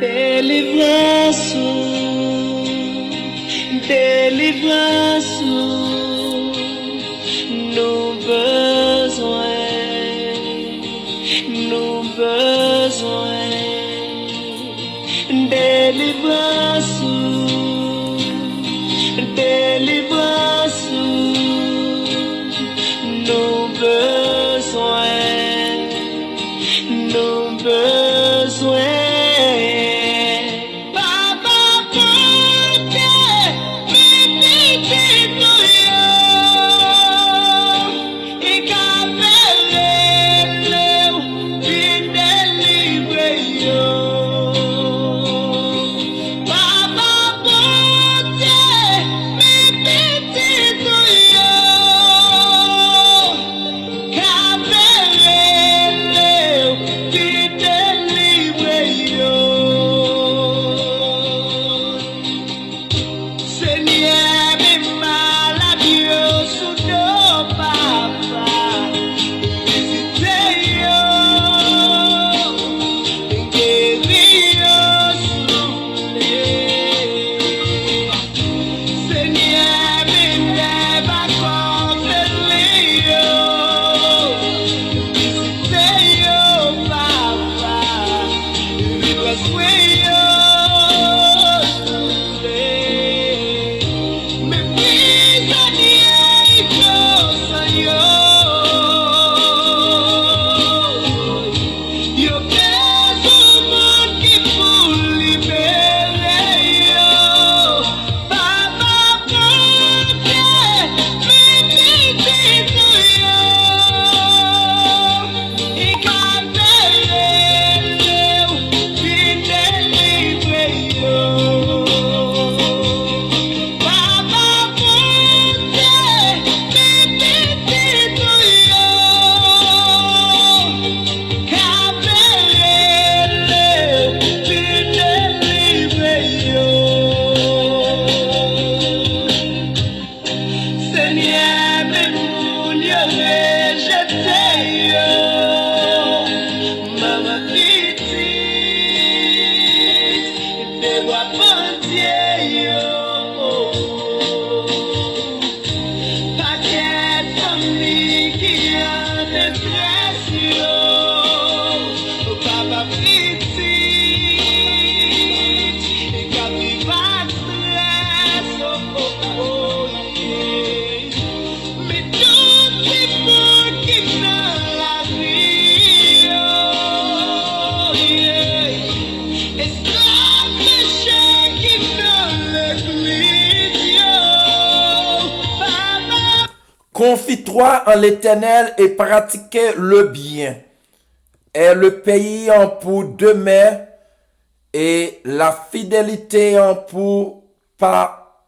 Délivrance, délivrance, nos besoins, nos besoins, délivrance, délivrance, nos besoins, nos besoins. Confie-toi en l'Éternel et pratiquez le bien. Et le pays en pour demain et la fidélité en pour pas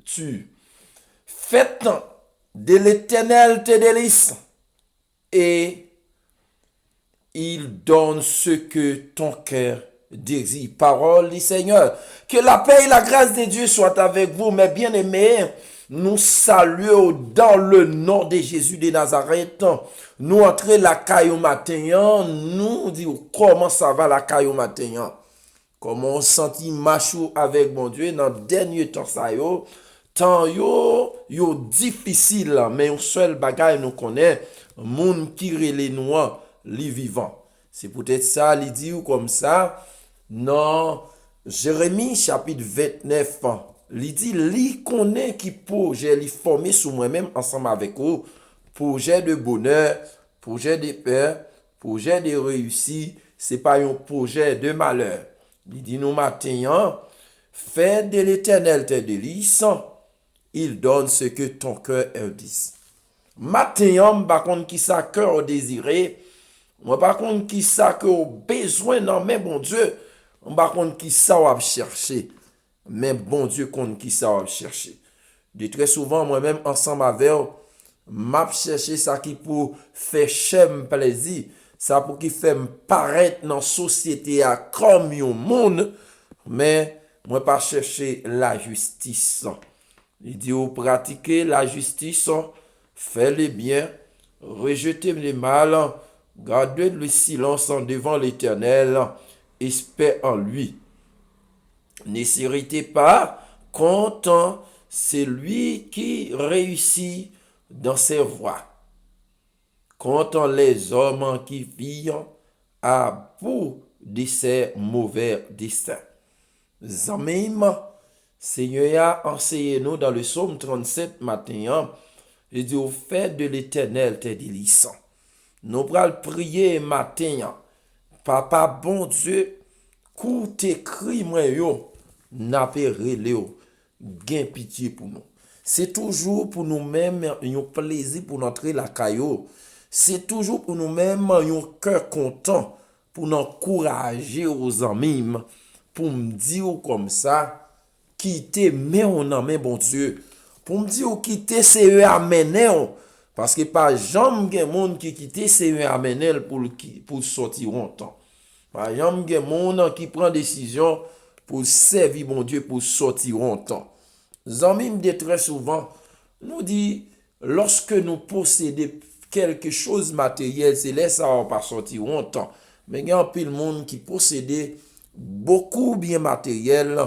tu. Faites de l'Éternel tes délices et il donne ce que ton cœur désire. Parole du Seigneur. Que la paix et la grâce de Dieu soient avec vous, mes bien-aimés. Nous saluons dans le nom de Jésus de Nazareth. Nous entrons la caille au matin. Nous disons comment ça va la caille au matin. Comment on sentit machou avec mon Dieu dans le dernier temps ça yo. Temps yo difficile mais un seul bagage nous connaît. Moun qui relè nous li vivant. C'est peut-être ça il dit ou comme ça. Non, Jérémie chapitre 29. Il dit, li connaît qui projet li formé sous moi-même ensemble avec vous, projet de bonheur, projet de paix, projet de réussite, c'est pas un projet de malheur. Il dit nous matin, fais de l'Éternel tes délices, il donne ce que ton cœur dit. Matin, par contre qui ça cœur désiré, moi par contre qui ça que besoin non mais bon Dieu, par contre qui ça va chercher. Mais bon Dieu compte qui ça va chercher. De très souvent, moi-même, ensemble avec m'a cherché ça qui pour faire chem plaisir. ça pour qui fait me paraître dans la société comme un monde, mais moi pas chercher la justice. Il dit, vous pratiquez la justice, faites le bien, rejetez le mal, gardez le silence devant l'Éternel, espère en lui. Ne s'irritez pas, content, c'est lui qui réussit dans ses voies. Content les hommes qui vivent à bout de ses mauvais destins. Zamim, Seigneur a enseigné nous dans le psaume 37 matin, il dit au fait de l'Éternel tes délices. Nous allons prier matin, Papa bon Dieu, coute écrit moi yo, n'a pas relé yo, gain pitié pour nous. C'est toujours pour nous-mêmes un plaisir pour entrer la caillou. C'est toujours pour nous-mêmes un cœur content pour nous encourager aux amis, pour me dire comme ça, quitter, mais on en met bon Dieu. Pour me dire quitter, c'est eux amener. Parce que pas jamais il y a monde qui quitte, c'est eux amener pour sortir longtemps. Par exemple, il y a monde qui prend décision pour servir bon Dieu pour sortir longtemps. Zami me dit très souvent, nous dit, lorsque nous possédons quelque chose matériel, c'est là ça va pas sortir longtemps. Mais il y a un peu de monde qui possède beaucoup bien matériel,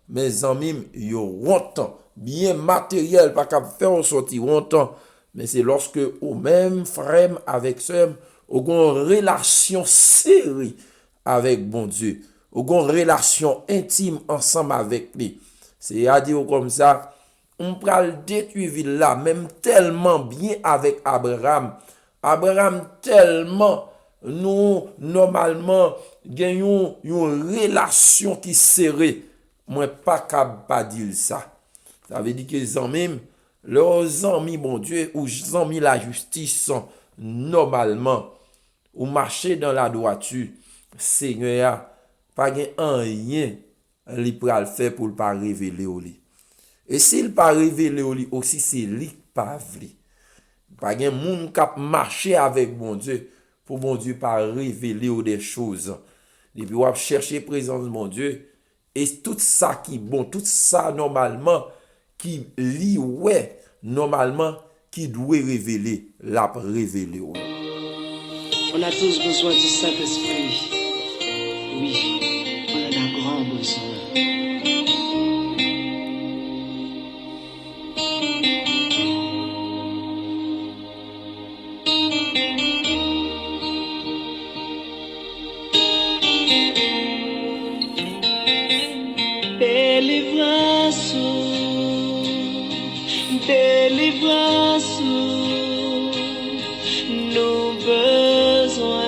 mes amis, yo longtemps. Bien matériel, pas qu'à faire sortir longtemps. Mais c'est lorsque au même frère avec sœur, au une relation serrée avec bon Dieu, au une relation intime ensemble avec lui. C'est à dire comme ça, on peut le détruire là, même tellement bien avec Abraham. Abraham tellement, nous, normalement, gagnons une relation qui serrée. Moi, pas capable pas dire ça. Ça veut dire que les amis, leurs amis, bon Dieu, ou les amis la justice, normalement, ou marcher dans la droiture, Seigneur, pas rien, il peut le faire pour ne pas révéler au lit. Et s'il pas révéler au lit aussi, c'est lui qui pas vli. Pas de monde qui marcher avec bon Dieu, pour bon Dieu pas révéler des choses. Et puis, on va chercher présence de mon Dieu, et tout ça qui est bon, tout ça normalement, qui lit, ouais, normalement, qui doit révéler, l'a révéler. On a tous besoin du Saint-Esprit. Oui, on en a grand besoin. Délivrance, délivrance, nos besoins,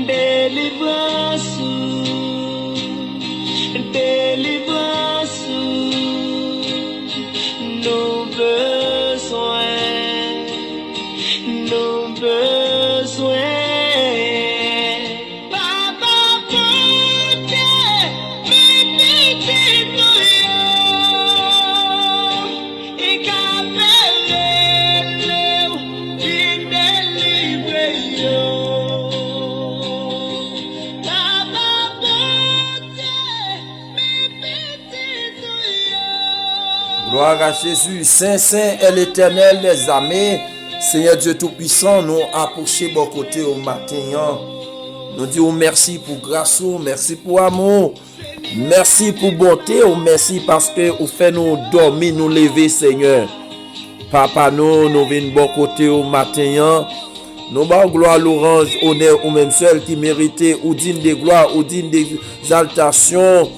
délivrance, délivrance, nos besoins, nos besoins. Gloire à Jésus, Saint est l'Éternel des armées. Seigneur Dieu Tout-Puissant, nous approchons de côté au matin. Nous disons merci pour grâce, merci pour amour, merci pour bonté, merci parce que vous faites nous dormir, nous lever, Seigneur. Papa, nous venons de côté au matin. Nous avons gloire, l'orange, honneur, ou même seul qui méritait, ou digne de gloire, ou digne d'exaltation.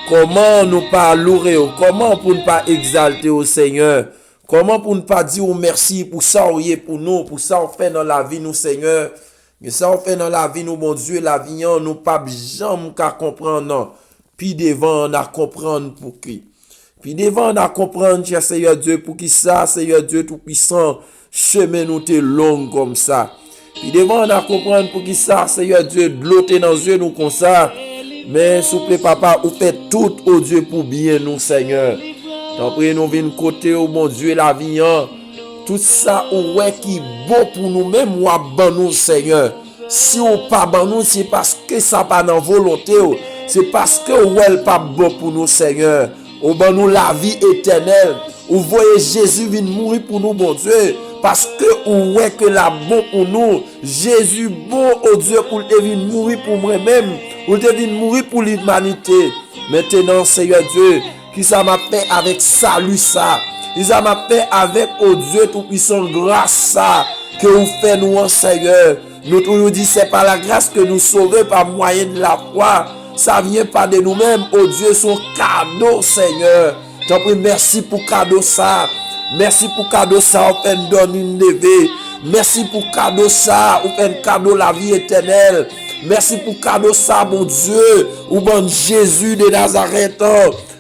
Comment nous pas louer, comment pour ne pas exalter au Seigneur, comment pour ne pas dire merci pour ça pour nous, pour ça on fait dans la vie nous Seigneur, mais ça on fait dans la vie nous bon Dieu, la vie nous pas jamais qu'à comprendre non. Puis devant on a comprendre pour qui. Puis devant on a comprendre cher Seigneur Dieu pour qui ça Seigneur Dieu tout puissant, chemin nous t'es long comme ça. Puis devant on a comprendre pour qui ça Seigneur Dieu de l'autre dans yeux nous comme ça. Mais s'il vous plaît, papa, vous faites tout au Dieu pour bien nous, Seigneur. T'en prie, nous venons côté, oh mon Dieu, la vie, hein. Tout ça, ouais, qui bon pour nous-mêmes, ou ban nous, Seigneur. Si on pas ban nous, c'est parce que ça pas dans volonté, c'est parce que ouais, pas bon pour nous, Seigneur. Ou ban nous la vie éternelle. Ou voyez Jésus venir mourir pour nous, bon Dieu. Parce que ouais que la bon pour nous. Jésus bon, oh Dieu, pour venir mourir pour moi-même. Ou venir mourir pour l'humanité. Maintenant, Seigneur Dieu, qui ça m'a fait avec salut ça. Qui ça m'a fait avec, oh Dieu, tout-puissant, grâce ça. Que vous faites nous, Seigneur. Nous toujours dit, c'est par la grâce que nous sauvons par moyen de la foi. Ça vient pas de nous-mêmes, oh Dieu, son cadeau, Seigneur. T'en prie, merci pour cadeau ça. Merci pour cadeau ça, on fait donne une levée. Merci pour cadeau ça, on fait cadeau la vie éternelle. Merci pour cadeau ça, mon Dieu, ou bon Jésus de Nazareth,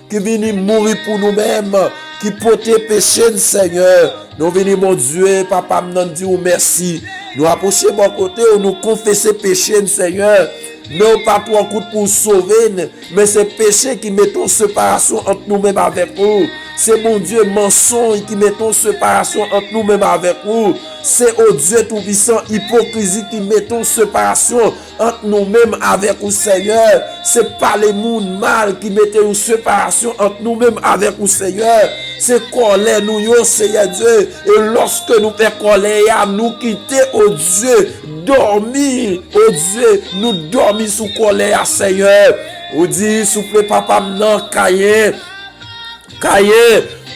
qui vient mourir pour nous-mêmes, qui porte péché, Seigneur. Nous venons, mon Dieu, papa, nous disons merci. Nous approchons mon côté, nous confessons péché, Seigneur. Non pas pour un coup pour sauver, mais c'est péché qui met en séparation entre nous-mêmes avec vous. C'est mon Dieu mensonge qui met en séparation entre nous-mêmes avec vous. C'est au Dieu tout-puissant hypocrisie qui met en séparation entre nous-mêmes avec vous, Seigneur. C'est pas les mondes mal qui mettent en séparation entre nous-mêmes avec vous, Seigneur. C'est colère nous, Seigneur Dieu. Et lorsque nous faisons colère, nous quitter au Dieu, dormir, au Dieu, nous dormir sous colère, Seigneur. Ou dit, souffle papa, non, cahier,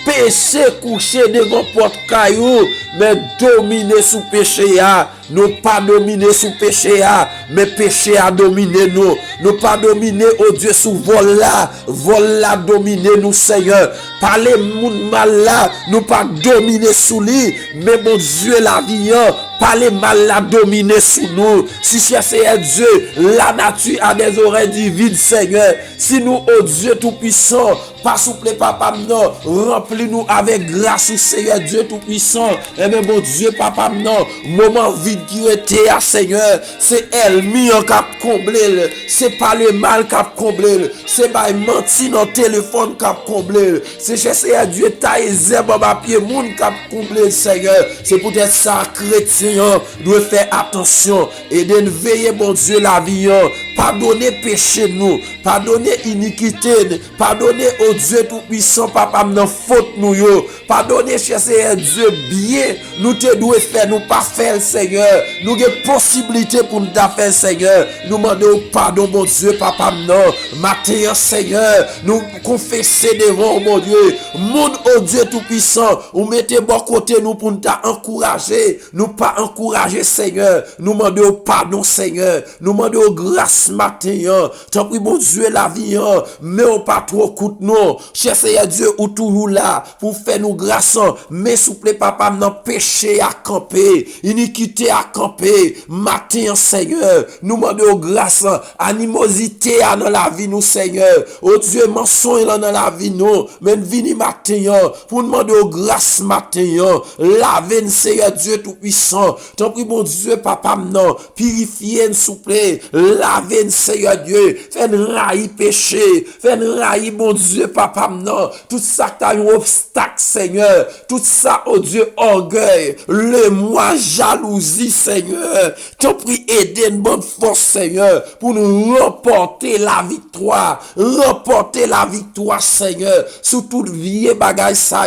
péché couché devant porte caillou, mais dominer sous péché, nous pas dominer sous péché, mais péché a dominé nous. Nous pas dominer, oh Dieu, sous vol là dominer nous, Seigneur. Par les moun mal là, nous pas dominer sous lui, mais mon Dieu, la vie, par les mal là dominer sous nous. Si Seigneur Dieu, la nature a des oreilles divides, Seigneur. Si nous, oh Dieu tout-puissant, pas souple papa, non, remplis-nous avec grâce, Seigneur Dieu tout-puissant. Et bien, mon Dieu, papa, non, moment vide qui était à Seigneur, c'est ennemi qui a comblé, c'est pas le mal qui a comblé, c'est pas menti dans le téléphone qui a comblé, c'est Seigneur Dieu, taille zèbre à pied, moun qui a comblé, Seigneur. C'est peut-être ça, chrétien, doit faire attention et de veiller, mon Dieu, la vie, pardonner péché nous, pardonner iniquité, pardonner au Dieu tout-puissant, papa, non faute nous, pardonner, Seigneur Dieu, bien, nous te devons faire, nous pas faire, Seigneur. Nous avons possibilité pour nous faire, Seigneur. Nous demandons pardon, mon Dieu, papa, non. Matin, Seigneur, nous confesser devant, mon Dieu. Mon oh Dieu tout-puissant, vous mettez bon côté nous pour nous encourager. Nous pas encourager, Seigneur. Nous demandons pardon, Seigneur. Nous demandons grâce, matin. Tant pis, mon Dieu, la vie, mais on pas trop coûte, non. Cher Seigneur Dieu, ou toujours là, pour faire nous grâce, mais souple, papa, non, péché à camper, iniquité à camper, matin, Seigneur, nous demandons grâce, animosité dans la vie, nous, Seigneur, oh Dieu, mensonge dans la vie, nous, mais vini matin, pour demander grâce, matin, lavez, Seigneur Dieu tout-puissant, t'en prie, mon Dieu, papa, non, purifiez, souple, lavez, Seigneur Dieu, faites railler péché, faites railler, mon Dieu, papa, non, tout ça qui a un obstacle, Seigneur, tout ça, oh Dieu, orgueil, le moi, jalousie, Seigneur, t'en prie, aider une bonne force, Seigneur, pour nous remporter la victoire, Seigneur, sous toute vie, bagaille, ça,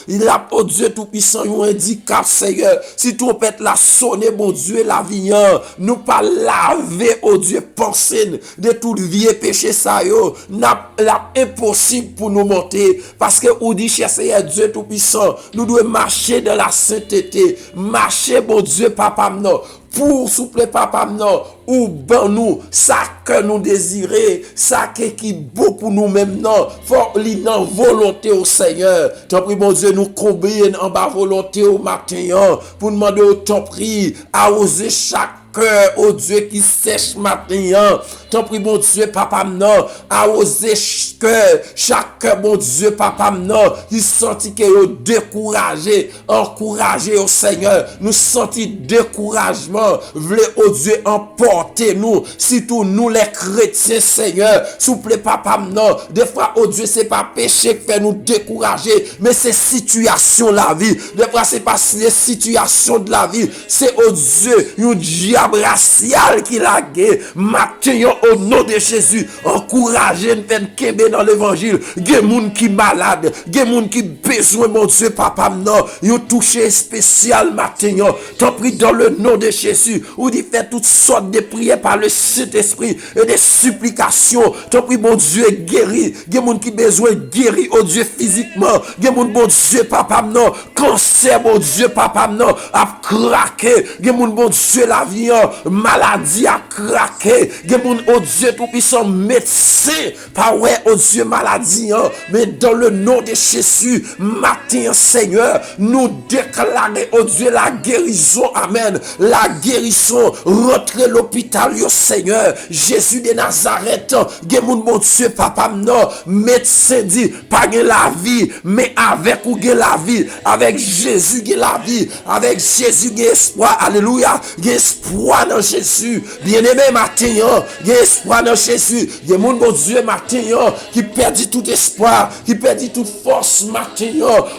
il a, oh Dieu, tout-puissant, un handicap, Seigneur, si tout peut la sonner, mon Dieu, la vie, nous pas laver, oh Dieu, penser de toute vie péché, ça, n'a impossible pour nous monter, parce que, ou dit, cher Seigneur, Dieu tout-puissant, nous devons marcher dans la sainteté, marcher, mon Dieu, papa, non, pour souple papa, non, ou ben nous, ça que nous désirons, ça qui beau pour nous-mêmes, non, faut li dans volonté au Seigneur. T'en prie, mon Dieu, nous combien en bas volonté au matin, pour demander au t'en prie, arroser chaque cœur, oh Dieu, qui sèche matin, T'en prie, bon Dieu, papa, non, arroser cœur, chaque cœur, bon Dieu, papa, non, qui sentit que yo découragé, encouragé au Seigneur, nous senti découragement, voulez, oh Dieu, emporter nous, surtout nous les chrétiens, Seigneur, s'il vous plaît, papa, non, des fois, oh Dieu, c'est pas péché qui fait nous décourager, mais c'est situation de la vie, des fois, c'est pas les situations de la vie, c'est, oh Dieu, un diable racial qui l'a gué, maintenant, au nom de Jésus, encouragez, nous faites kembe dans l'évangile, des gens qui malade, des gens qui besoin, mon Dieu, papa, non, yon touché spécial maintenant, t'en prie dans le nom de Jésus, ou dit fait toutes sortes de prières par le Saint-Esprit et des supplications, t'en prie, mon Dieu, guéri, des gens qui besoin guéri, oh Dieu, physiquement, des gens, mon Dieu, papa, non, cancer, mon Dieu, papa, non, a craqué, des gens, mon Dieu, la vie, maladie a craqué, des gens, oh Dieu, tout puissant médecin, pas ouais, oh Dieu, maladie, mais dans le nom de Jésus, matin, Seigneur, nous déclarons, oh Dieu, la guérison, amen, la guérison, rentrez l'hôpital, yo Seigneur, Jésus de Nazareth, gen mon Dieu, papa, non, médecin dit, pas gen la vie, mais avec ou gen la vie, avec Jésus gen la vie, avec Jésus gen espoir, alléluia, gen espoir dans Jésus, bien-aimé, matin, gen espoir dans Jésus, gen mon Dieu, matin, qui perdit tout espoir, qui perdit toute force, matin,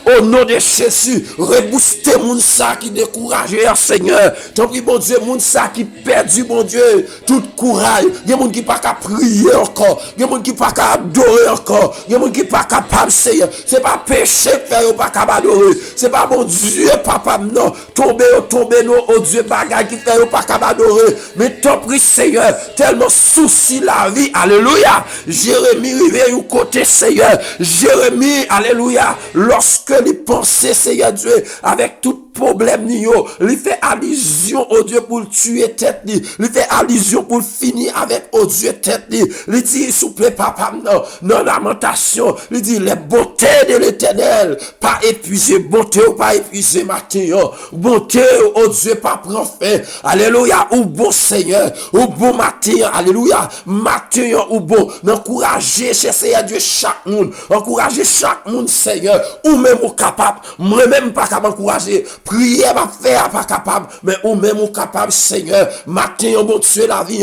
au nom de Jésus, reboostez moun ça qui découragé, Seigneur. T'en prie, mon Dieu, moun ça qui perdu, mon Dieu, tout courage. Il y a moun qui pas qu'à prier encore. Il y a moun qui pas qu'à adorer encore. Il y a moun qui pas capable, Seigneur. C'est pas péché que faire pas capable adorer. C'est pas mon Dieu, papa, non. Tomber, non, oh Dieu, bagaille qui fait pas capable adorer. Mais t'en prie, Seigneur, tellement souci la vie. Alléluia. Jérémie rivé au côté, Seigneur. Jérémie, alléluia. Lorsque il pensait, Seigneur Dieu, avec tout problème, il fait allusion au Dieu pour tuer tête, il fait allusion pour finir avec au Dieu tête, il dit, s'il vous plaît, papa, non, lamentation, il dit, les bontés de l'éternel, pas épuisé, bonté ou pas épuisé, matin, bonté, au Dieu, pas prend fin, alléluia, ou bon Seigneur, ou bon matin, alléluia, matin, ou bon, encourager, Seigneur Dieu, chaque monde, encourager chaque monde, Seigneur, ou même au capable, moi-même pas capable d'encourager, prière va faire pas capable, mais ou même ou capable, Seigneur, matin, mon Dieu, la vie,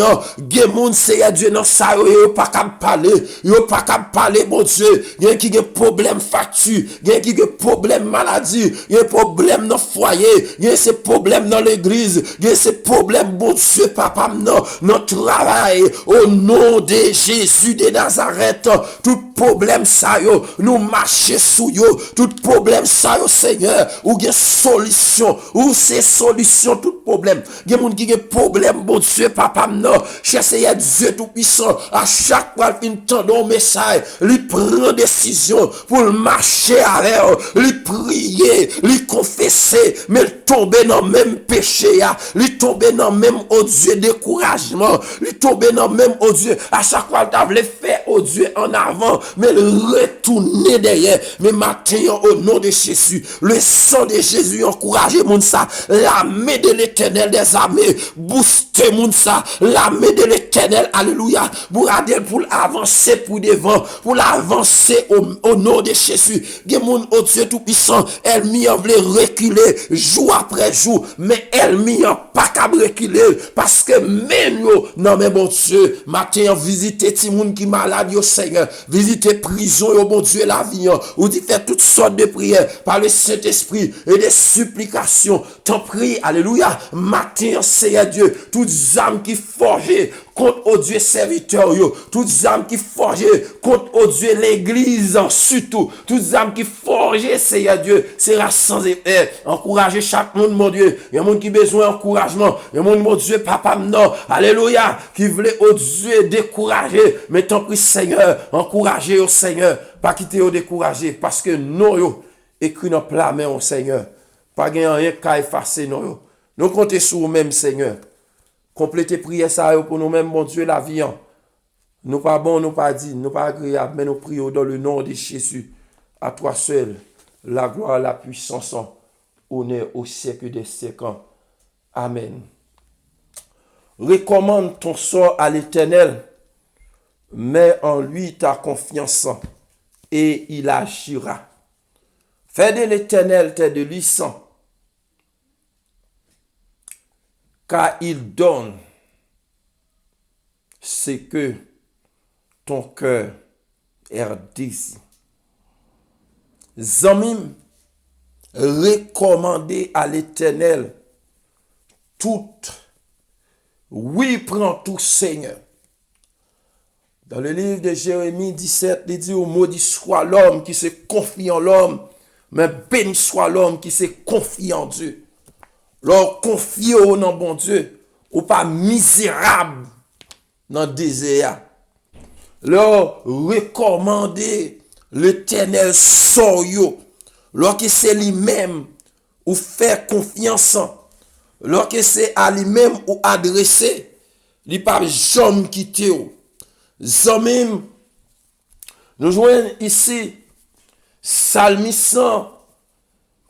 gen moun, Seigneur Dieu, non, ça, yo pas capable parler, mon Dieu, gen qui gen problème facture, gen qui gen problème maladie, gen problème dans foyer, gen ces problèmes dans l'église, gen ces problèmes, mon Dieu, papa, non, travail, au nom de Jésus de Nazareth, tout problème, ça, yo, nous marcher sous yo, tout problème, ça, yo, Seigneur, ou gen solution, ou c'est solution, tout problème, gen moun qui gen problème, bon Dieu, papa, non, cher Seigneur Dieu tout-puissant, à chaque fois qu'il entend un message, il prend décision pour marcher avec eux, il prier, il confesser, mais il tomber dans le même péché, il tomber dans le même, oh Dieu, découragement, il tomber dans le même, oh Dieu, à chaque fois qu'il voulait faire, oh Dieu, en avant, mais il retourner derrière, mais matin, au nom de Jésus, le sang de Jésus encourage moun ça, l'armée de l'éternel des armées, booster moun ça, l'armée de l'éternel, alléluia, pour avancer pour devant, pour avancer au nom de Jésus. Gen moun, oh Dieu tout-puissant, elle m'y en voulait reculer jour après jour, mais elle m'y en pas qu'à reculer, parce que même yo, non mais bon Dieu, matin, visiter ti moun qui malade, yo Seigneur, visiter prison, yo bon Dieu, la vie, ou dit faire toutes sortes de prières par le Saint-Esprit et des supplications. T'en prie, alléluia, matin, Seigneur Dieu, toutes âmes qui forgent contre, oh Dieu, serviteur, yo, toutes âmes qui forgent contre, oh Dieu, l'église, surtout, toutes âmes qui forgent, Seigneur Dieu, sera sans effet. Encourager chaque monde, mon Dieu. Il y a un monde qui a besoin d'encouragement. Il y a un monde, mon Dieu, papa, non, alléluia, qui voulait, oh Dieu, décourager. Mais t'en prie, Seigneur, encourager au Seigneur, pas quitter au décourager, parce que non, yo, écrit dans plat main au Seigneur. Pas rien qu'à effacer, non, yo. Nous comptons sur vous-même, Seigneur. Compléter prière ça pour nous-mêmes, mon Dieu, la vie. Nous pas bon, nous pas dit, nous pas agréable, mais nous prions dans le nom de Jésus. À toi seul, la gloire, la puissance, honneur au siècle des siècles. Amen. Recommande ton sort à l'Éternel mets en lui ta confiance et il agira. Fais de l'Éternel tes délices, car il donne ce que ton cœur désire. Zamim, recommandez à l'Éternel toute. Oui, prends tout, Seigneur. Dans le livre de Jérémie 17, il dit, maudit soit l'homme qui se confie en l'homme, mais béni soit l'homme qui se confie en Dieu. Leur confier au nom bon Dieu, ou pas misérable dans le désert. Leur recommander l'Éternel soyo, lorsque c'est lui-même ou faire confiance, lorsque c'est à lui-même ou adresser, il pas jamais quitter. Zamim, nous joignons ici, Psalmiste,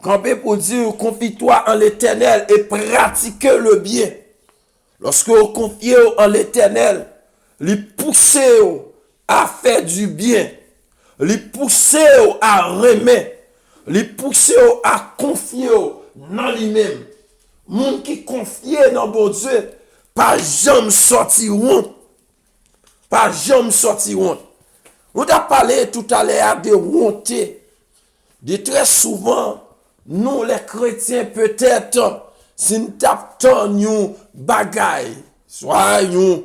campé pour dire, confie-toi en l'Éternel et pratique le bien. Lorsque vous confiez en l'Éternel, lui poussez à faire du bien, lui poussez à remettre, lui poussez à confier dans lui-même. Moun qui confie dans bon Dieu, pas jamais sorti honte. Pas jamais sorti honte. On a parlé tout à l'heure de honte. De très souvent, nous les chrétiens, peut-être, si nous tapons nous bagaille, soit nous,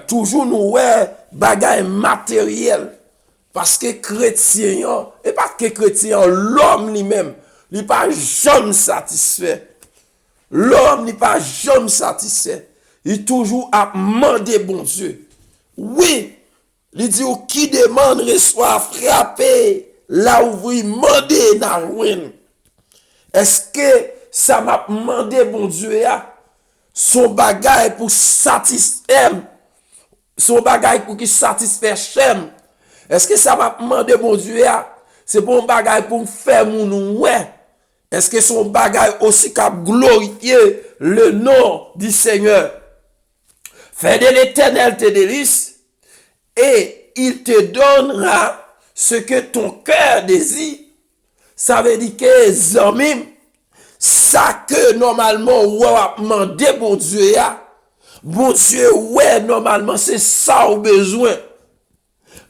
toujours nous ouais bagaille matériel. Parce que chrétien, et parce que chrétien, l'homme lui-même, il n'est pas jamais satisfait. L'homme n'est pas jamais satisfait. Il toujours a demandé bon Dieu. Oui, il dit qui demande reçoit frapper, là où il demande n'a rien. Est-ce que ça m'a demandé bon Dieu son bagage pour satisfaire, son bagage pour qu'il satisfaire chem? Est-ce que ça m'a demandé bon Dieu c'est bon bagage pour faire mon ouais? Est-ce que son bagage aussi cap glorifier le nom du Seigneur? Fais de l'Éternel tes délices et il te donnera ce que ton cœur désire. Ça veut dire que zamim, ça que normalement ou a demandé bon Dieu ouais normalement c'est ça au besoin.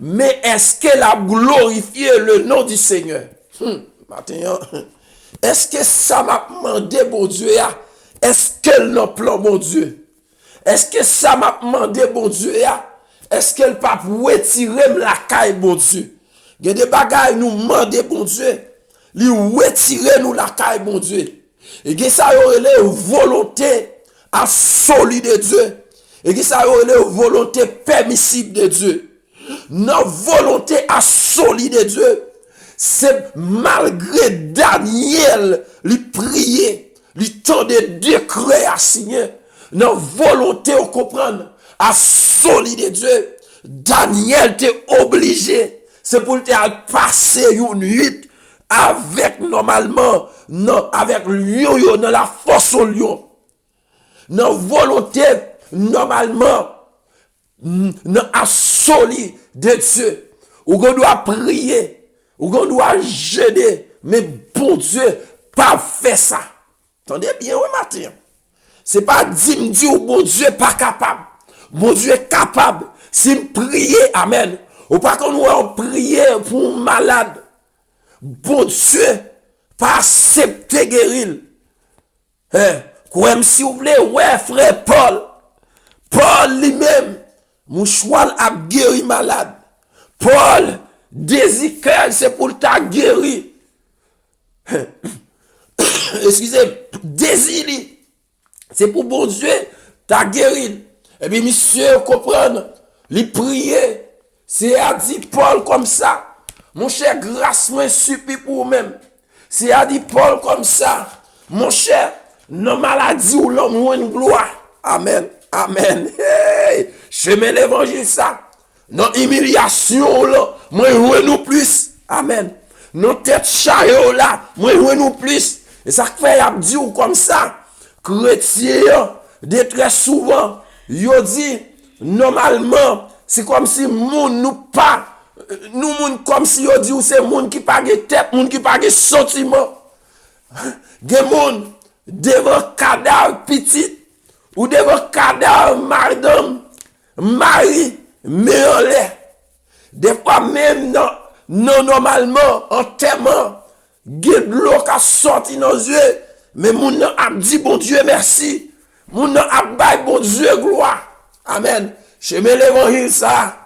Mais est-ce qu'elle a glorifié le nom du Seigneur? Maintenant, est-ce que ça m'a demandé bon Dieu? Est-ce qu'elle n'a plan bon Dieu? Est-ce que ça m'a demandé bon Dieu? Est-ce qu'elle pas retirer la caille bon Dieu? Il y a des bagailles nous demander bon Dieu. Lui retirer nous la caille bon Dieu. Et que ça y aurait volonté absolue de Dieu. Et que ça y aurait volonté permissible de Dieu. Notre volonté absolue de Dieu, c'est malgré Daniel, lui prier, lui tendre décret à signer. Notre volonté, on comprend, absolue de Dieu, Daniel t'est obligé, c'est pour te passer une nuit avec normalement, non, avec lion, dans la force au lion. Notre volonté, normalement, non absolu de Dieu. Ou qu'on doit prier, ou qu'on doit jeûner, mais bon Dieu, pas fait ça. Attendez bien, oui, matin. C'est pas dire bon Dieu pas capable. Bon Dieu est capable. Si prier, amen. Ou pas qu'on doit prier pour un malade. Bon Dieu, pas accepter guérir. Comme si vous voulez, ouais, frère Paul lui-même, mouchoir a guéri malade. Paul, désir c'est pour ta guérir. Excusez, désir, c'est pour bon Dieu, ta guéri. Et puis, monsieur, comprendre, lui prier, c'est à dire Paul comme ça. Mon cher, grâce, moi, supplie pour vous-même. C'est à dire Paul comme ça. Mon cher, nos maladies ou l'homme ou une gloire. Amen. Amen. Hey, chemin l'évangile ça. Nos humiliation là, moi nous plus. Amen. Nos têtes chaillot là, moi nous plus. Et ça fait y dit comme ça. Chrétien de très souvent, yo dit normalement c'est comme si moun nous pas, nous moun comme si on dit ou c'est moun qui pas de tête, moun qui pas de sentiment. Gen moun devant cadavre petit ou devant cadavre madame, mari, mais en l'air. Des fois même non normalement, en termes, gen de l'eau qui a sorti dans les yeux, mais moun nan a dit bon Dieu merci. Moun nan a bay bon Dieu gloire. Amen. Chemin l'évangile ça,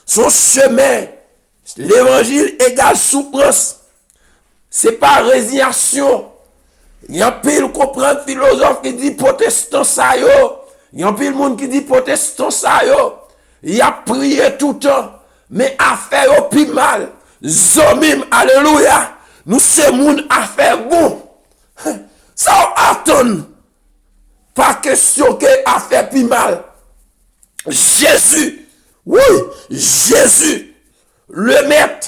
son chemin, l'évangile égale souffrance. C'est pas résignation. Il y a pile comprendre philosophe qui dit protestant ça yo. Il y a pile monde qui dit protestant ça yo. Il a prié tout le temps, mais affaire au plus mal. Zomim, alléluia. Nous c'est moun affaire bon. Ça attend. Pas question que affaire plus mal. Jésus, oui, Jésus, le maître,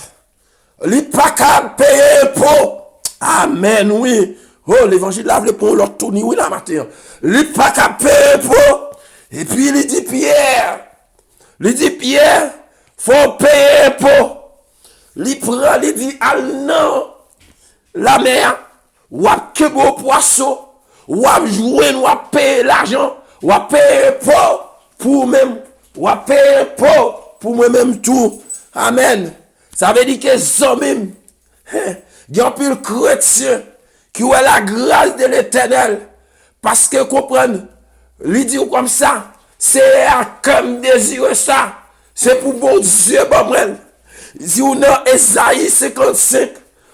il pas qu'à payer impôt. Amen, oui. Oh, l'évangile lave pour l'autre tourner, oui, la matin. Il pas qu'à payer impôt. Et puis il dit Pierre, faut payer impôt. Il prend, il dit, ah non, la mer, ou à que beau poisson, ou à jouer, ou à payer l'argent, ou à payer impôt. Pour même, ou à payer pour moi-même tout. Amen. Ça veut dire que ça même, il y a un peu de chrétien qui ont la grâce de l'éternel. Parce que, comprendre, lui dit comme ça, c'est comme désirer ça. C'est pour bon Dieu, bon moi. Si on a Esaïe 55,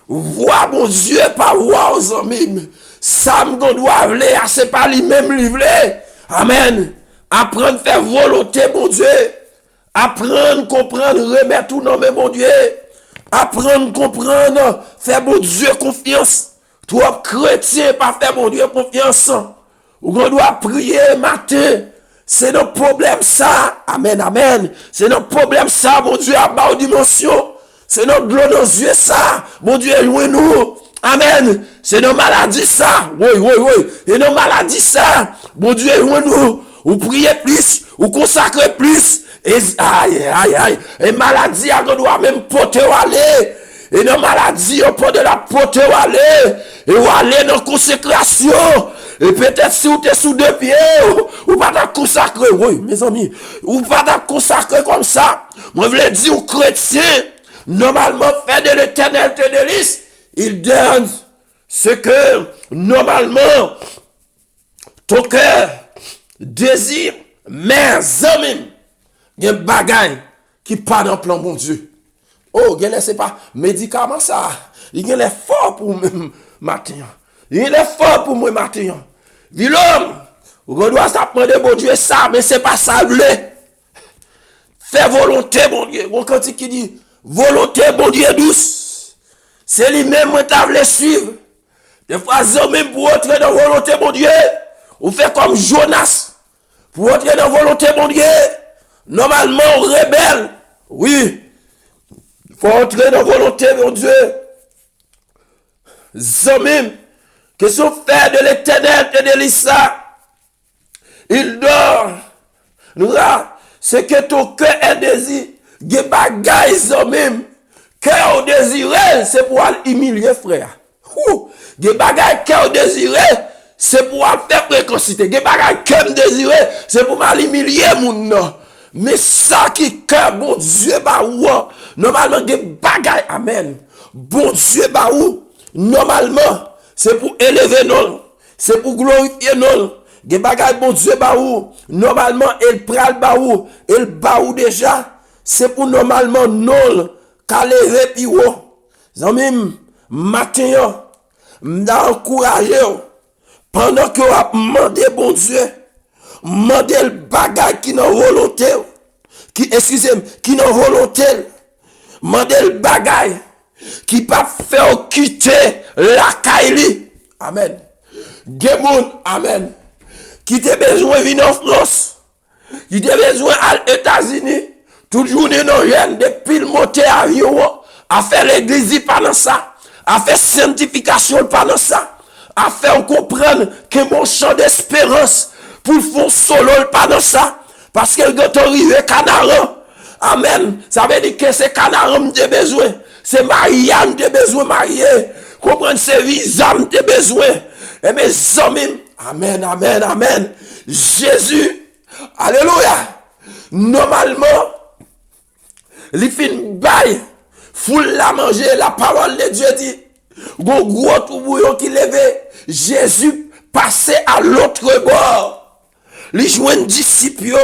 voir bon Dieu par voir aux hommes. Ça me doit vler, c'est pas lui-même livrer. Amen. Apprendre à faire volonté, mon Dieu. Apprendre, comprendre, remettre tout dans mon Dieu. Apprendre, comprendre, faire mon Dieu confiance. Toi, chrétien, pas faire mon Dieu confiance. Ou on doit prier matin. C'est notre problème ça. Amen, amen. C'est notre problème ça, mon Dieu, à bas dimension. C'est notre gloire dans les yeux ça. Mon Dieu, jouez-nous. Amen. C'est nos maladies ça. Oui. Et nos maladies ça. Mon Dieu, jouez-nous. Ou prier plus, ou consacrer plus. Et aïe. Et maladie, on doit même porter ou aller. Et dans maladie, on peut de la porter ou aller. Et ou aller dans consécration. Et peut-être si vous êtes sous deux pieds, ou pas ta consacrer. Oui, mes amis. Ou pas ta consacrer comme ça. Moi, je veux dire aux chrétiens, normalement, fait de l'éternel te délice. Il donne ce que, normalement, ton cœur désir, mais amis, il y a un bagage qui pas dans le plan bon Dieu. Oh, il c'est pas médicament ça. Il y a l'effort pour moi matin. Il y a l'effort pour moi matin. Dit l'homme, on doit s'apprendre bon Dieu ça, mais c'est pas ça le. Fais volonté bon Dieu. Mon cantique qui dit volonté bon Dieu douce. C'est lui-même qui t'a voulu suivre. Des fois, même pour entrer dans volonté bon Dieu, on fait comme Jonas. Pour entrer dans la volonté de mon Dieu, normalement, on rebelle. Oui. Il faut entrer dans la volonté de mon Dieu. Zomim, que son frère de l'éternel te délice ça. Il dort. Nous c'est que ton cœur est désir. Ge bagay zomim. Cœur désiré, c'est pour humilier frère. Ge bagay cœur désiré. C'est pour faire précocité. Des bagages que me désiré, c'est pour m'humilier mon nom. Mais ça qui cœur, bon Dieu, bah ou, normalement, des bagages, amen. Bon Dieu, bah ou, normalement, c'est pour élever nous, c'est pour glorifier nous. Des bagages, bon Dieu, bah ou, normalement, il pral bah ou, il bah ou déjà, c'est pour normalement nous, qu'à lever puis ou. Zomim, matin, m'da encourager. Pendant que vous demandez, bon Dieu, demandez le bagage qui n'a volonté, excusez-moi, qui n'a volonté, demandez le bagage qui pas faire quitter la Kaili. Amen. Gemoun, amen. Qui te besoin de venir en France, qui te besoin aux États-Unis, toute journée non rien, depuis le monter avion, à faire l'église pendant ça, à faire sanctification pendant ça. À faire comprendre que mon champ d'espérance pour faire solo pendant ça. Parce que quand on arrive Canaran, Amen. Ça veut dire que c'est Canaram de besoin. C'est Marianne de besoin marié. Comprendre c'est Vizam de besoin. Et mes amis. Amen, amen, amen. Jésus. Alléluia. Normalement, les films bail. Foule la manger. La parole de Dieu dit. Gros tout bouillon qui levait. Jésus passait à l'autre bord. Les joints disciples.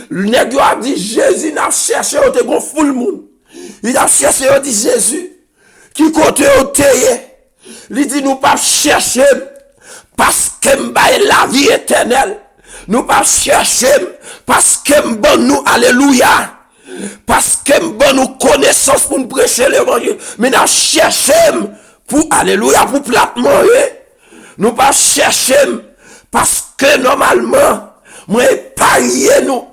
Le nèg a dit Jésus n'a cherché au te gon foule moun. Il a cherché au dit Jésus qui côté au teye. Il dit nous pas chercher parce que m'baye la vie éternelle. Nous pas chercher parce que m'bon nous alléluia. Parce que m'bon nous connaissance pour nous prêcher l'évangile. Mais nous chercher pour alléluia pour plat manger. Nous pas chercher parce que normalement moi parier nous.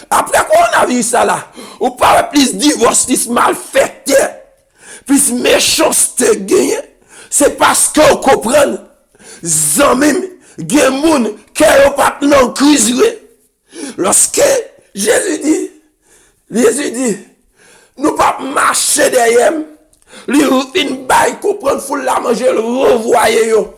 Après qu'on a vu ça là, ou pas plus divorce, plus mal fait, plus méchanceté gagné, c'est parce que vous comprenez, zamim, gen moun, qui est pas non crise. Lorsque Jésus dit, nous pas marcher derrière, lui une baille comprendre foule la manger, le revoyer yo,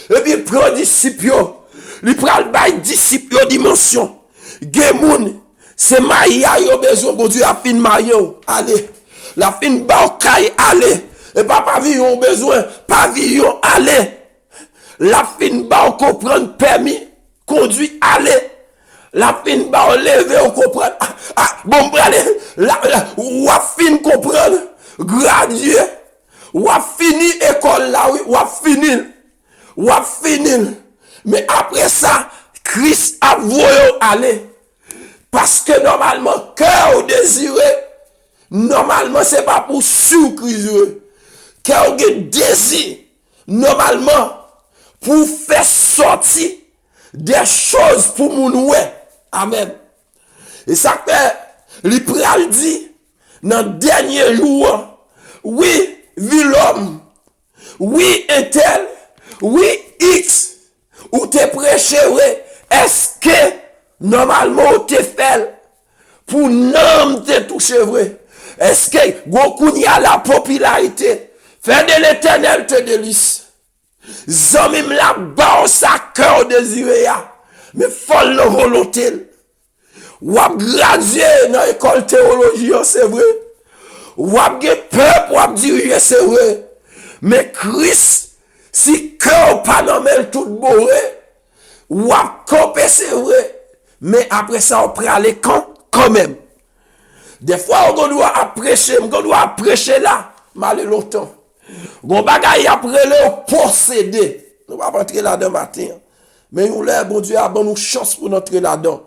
et puis prend disciple yo, lui prend le baille disciple yo dimension. Gemoun, c'est Maïa yo besoin pour Dieu a fin maillot. Allez. La fin baokay allez. Et pas pavillon besoin, pavillon allez. La fin ba comprendre permis, conduit allez. La fin ba lever on comprendre. Bon allez, ou a fin comprendre, graduer. Ou a fini école là oui, ou a fini. Mais après ça, Christ a voulu aller. Parce que normalement, cœur désiré, normalement, c'est pas pour surcriser. Cœur désir, normalement, pour faire sortir des choses pour mon ouais. Amen. Et ça fait, l'Ipral dit, dans le dernier jour, oui, vu l'homme, oui, un tel, oui, X, ou te prêché, est-ce que normalement te fait pour n'homme te toucher vrai? Est-ce que beaucoup y a la popularité? Fait de l'éternel te délice. Zomim la ba sa cœur désiré ya. Mais folle la volonté. Ou ap gradué dans l'école théologie, c'est vrai. Ou ap ge peuple, ou ap diriger, c'est vrai. Mais Christ, si cœur pas nommé tout bourré, ou ap compé, c'est vrai. Mais après ça, on prend les camps quand même. Des fois, on doit prêcher là, mal longtemps. On bagaille après le posséder. On va pas entrer là-dedans matin. Mais nous, là, bon Dieu a bon nous chance pour entrer là-dedans.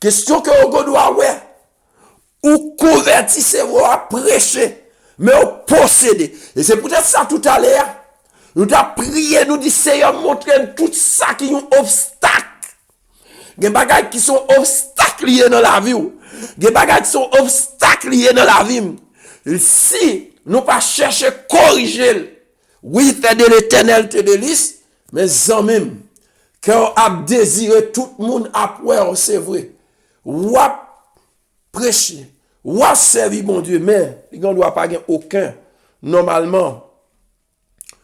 Question que on doit ouais. Ou convertissez vous à prêcher, mais au posséder. Et c'est peut-être ça tout à l'heure. Nous avons prié, nous dit Seigneur, montre tout ça qui est un obstacle. Des bagages qui sont obstacles liés dans la vie. Des bagages qui sont obstacles liés dans la vie. Si nous pas chercher corriger, oui, fait de l'éternel te délice, mais en même, quand on a désiré tout le monde après, c'est vrai. Ou a prêcher, ou a servir mon Dieu, mais il ne doit pas avoir aucun, normalement,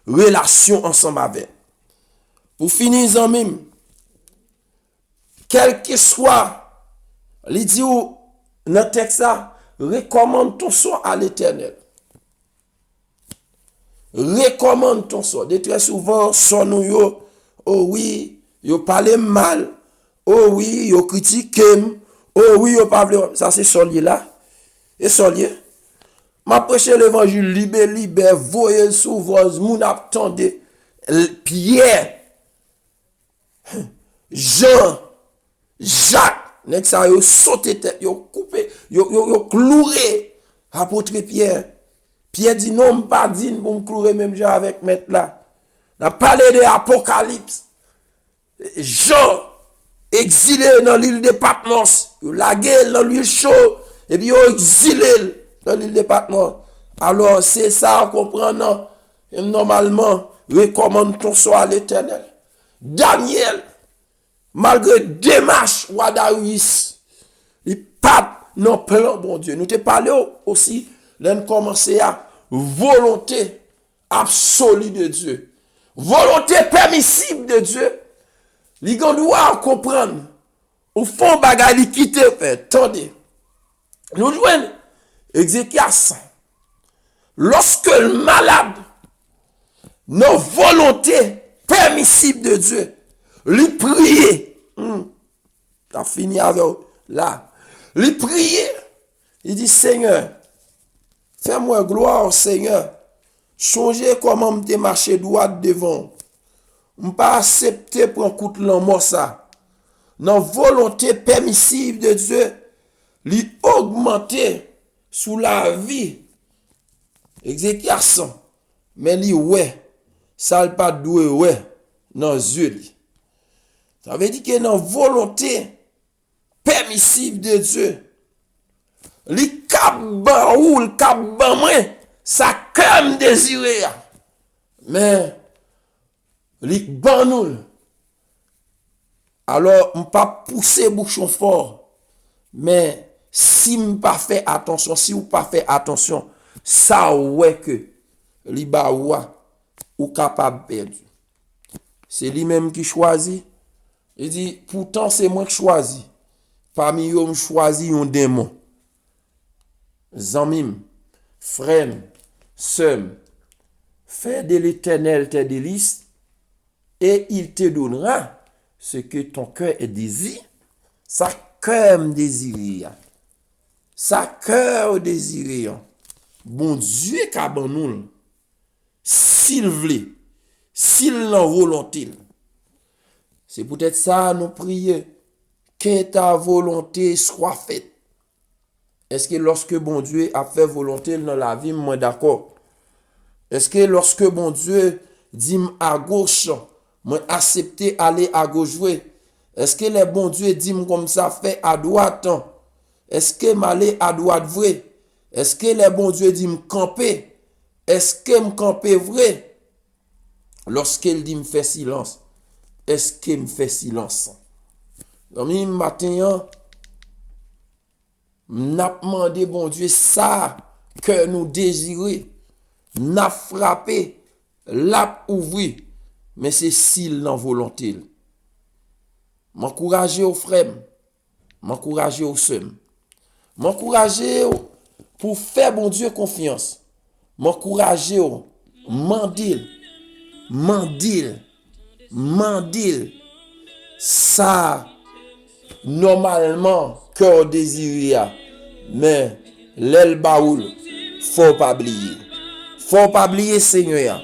relation ensemble avec. Pour finir en même, quel que soit, il dit dans le texte, recommande ton sort à l'éternel. Recommande ton sort. De très souvent, son nous yo, oh oui, yo parle mal, oh oui, yo critique, oh oui, yo parle, ça c'est solier là. Et solier. M'a prêché l'évangile libre, voyez souvent, moun attendez, Pierre, Jean, Jacques, nek ça yo sauté tête, yo coupé, yo cloué apôtre Pierre. Pierre dit non, pas dit pour me clouer même Jean avec maître là. On a parlé de Apocalypse. Jean exilé dans l'île de Patmos, yo lagué dans l'île chaud et puis yo exilé dans l'île de Patmos. Alors c'est ça on comprend non. Et normalement recommande ton sort à l'Éternel. Daniel malgré démarche roi Darius, il pas non plan bon Dieu. Nous te parlé aussi, là nous commencer à volonté absolue de Dieu. Volonté permissible de Dieu. Li gon doit comprendre. Au fond bagay li quitte fait. Attendez. Nous jouons Ézéchias. Lorsque le malade, nos volontés permissibles de Dieu, lui prier, t'as fini avec là, lui prier, il dit Seigneur, fais-moi gloire Seigneur, changez comment me marcher droit devant, pas accepter pour un coup de l'amour ça, nos volontés permissibles de Dieu, lui augmenter sous la vie, Ézéchias, mais lui ouais, ça le pas doué ouais, dans les yeux. Ça veut dire que dans la volonté permissive de Dieu, li kap ban ou, li kap ban moi, ça comme désiré. Mais li ban nous. Alors, on pas pousser bouchon fort. Mais si on pas fait attention, si ou pas fait attention, ça ouais que li ba ou capable perdre. C'est lui-même qui choisit. Il dit pourtant c'est moi qui choisis. Parmi eux, je choisis un démon. Zamim, frère, sœur, fais de l'Éternel tes délices et il te donnera ce que ton cœur est désir. Sa cœur désire. Sa cœur désire. Bon Dieu qu'a ban nous. S'il veut, s'il l'en volonté. C'est peut-être ça nous prions. Que ta volonté soit faite. Est-ce que lorsque bon Dieu a fait volonté dans la vie, moi d'accord? Est-ce que lorsque bon Dieu dit à gauche, moi accepter aller à gauche? Est-ce que le bon Dieu dit comme ça fait à droite? Est-ce que m'aller à droite vrai? Est-ce que le bon Dieu dit me camper? Est-ce que me camper vrai? Lorsqu'il dit me fait silence, est-ce qu'il me fait silence? Donc, matin, n'a demandé bon Dieu ça que nous désirons, n'a frappé, l'a ouvert, mais c'est s'il l'en volonté. M'encourager aux frères, m'encourager aux sœurs, m'encourager pour faire bon Dieu confiance, m'encourager au mandil, ça normalement cœur désiré, mais l'aile baoul faut pas oublier Seigneur,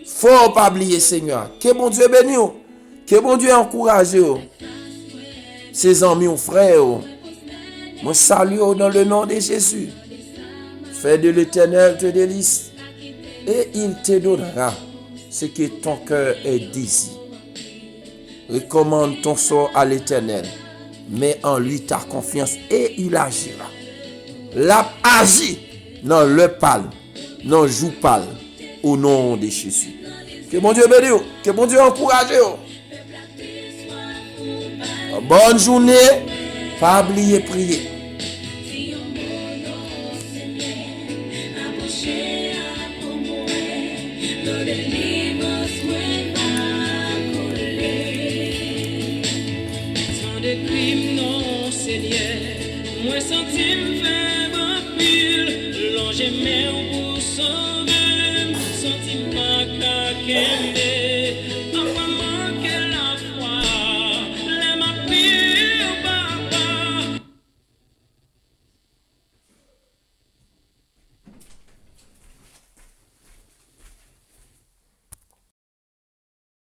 faut pas oublier Seigneur. Que bon Dieu bénisse, que bon Dieu encourage ses amis ou frères. Moi salue dans le nom de Jésus. Fais de l'Éternel tes délices et il te donnera ce que ton cœur est désir. Recommande ton sort à l'Éternel. Mets en lui ta confiance et il agira. L'a agi dans le pâle, dans le jour pâle, au nom de Jésus. Que bon Dieu bénisse, que bon Dieu encourage. Bonne journée, pas oublier prier. Moi senti me faire un pile, l'ange aimé pour sauver, senti ma caque.